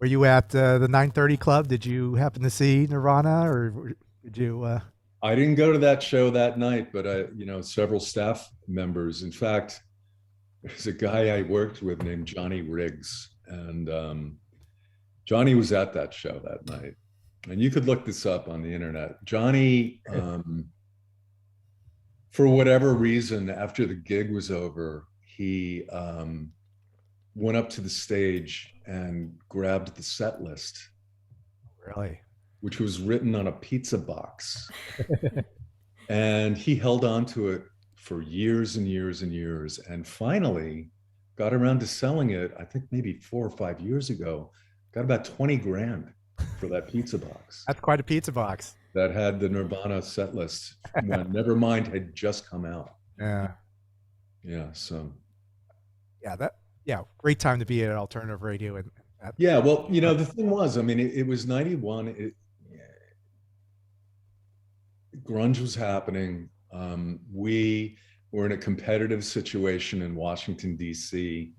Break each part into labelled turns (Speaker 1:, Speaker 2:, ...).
Speaker 1: Were you at the 9:30 Club? Did you happen to see Nirvana, or did you?
Speaker 2: I didn't go to that show that night, but several staff members. In fact, there's a guy I worked with named Johnny Riggs, and Johnny was at that show that night. And you could look this up on the internet. Johnny, for whatever reason, after the gig was over, he went up to the stage and grabbed the set list,
Speaker 1: Really?
Speaker 2: which was written on a pizza box. And he held on to it for years and years and years, and finally got around to selling it, I think maybe 4 or 5 years ago, got about 20 grand for that pizza box
Speaker 1: That's quite a pizza box.
Speaker 2: that had the Nirvana set list when Nevermind had just come out.
Speaker 1: Yeah.
Speaker 2: Yeah, so
Speaker 1: Yeah, great time to be at alternative radio and that.
Speaker 2: yeah, well, the thing was, I mean, it was 91. Grunge was happening. We were in a competitive situation in Washington, D.C.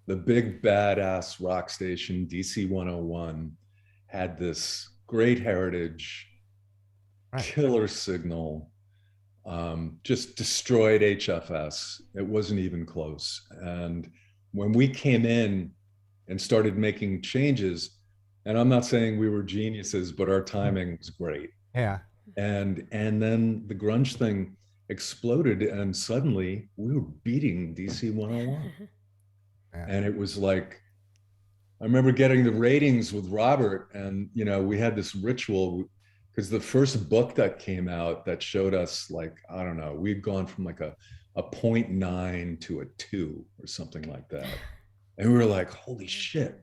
Speaker 2: The big badass rock station, DC 101, had this great heritage,
Speaker 1: Right.
Speaker 2: killer signal, just destroyed HFS. It wasn't even close. And when we came in and started making changes, and I'm not saying we were geniuses, but our timing was great.
Speaker 1: Yeah.
Speaker 2: And then the grunge thing exploded, and suddenly we were beating DC 101.
Speaker 1: Yeah.
Speaker 2: And it was like, I remember getting the ratings with Robert, and we had this ritual because the first book that came out that showed us, like, I don't know, we'd gone from like a 0.9 to a 2 or something like that. And we were like, holy shit.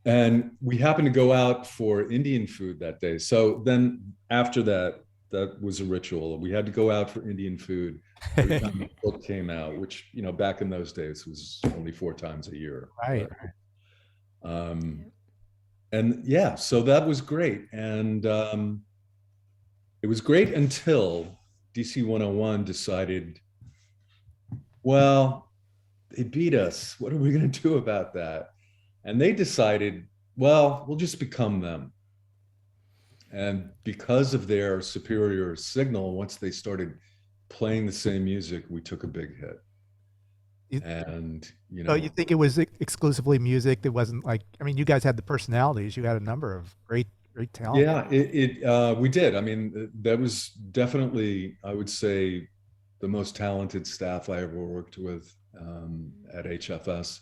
Speaker 2: And we happened to go out for Indian food that day. So then after that, that was a ritual. We had to go out for Indian food every time the book came out, which, back in those days was only 4 times a year.
Speaker 1: Right.
Speaker 2: But, and yeah, so that was great. And it was great until DC 101 decided, well, they beat us. What are we going to do about that? And they decided, well, we'll just become them. And because of their superior signal, once they started playing the same music, we took a big hit. And
Speaker 1: So you think it was exclusively music? That wasn't like, I mean, you guys had the personalities. You had a number of great talent.
Speaker 2: Yeah, we did. I mean, that was definitely, I would say, the most talented staff I ever worked with at HFS.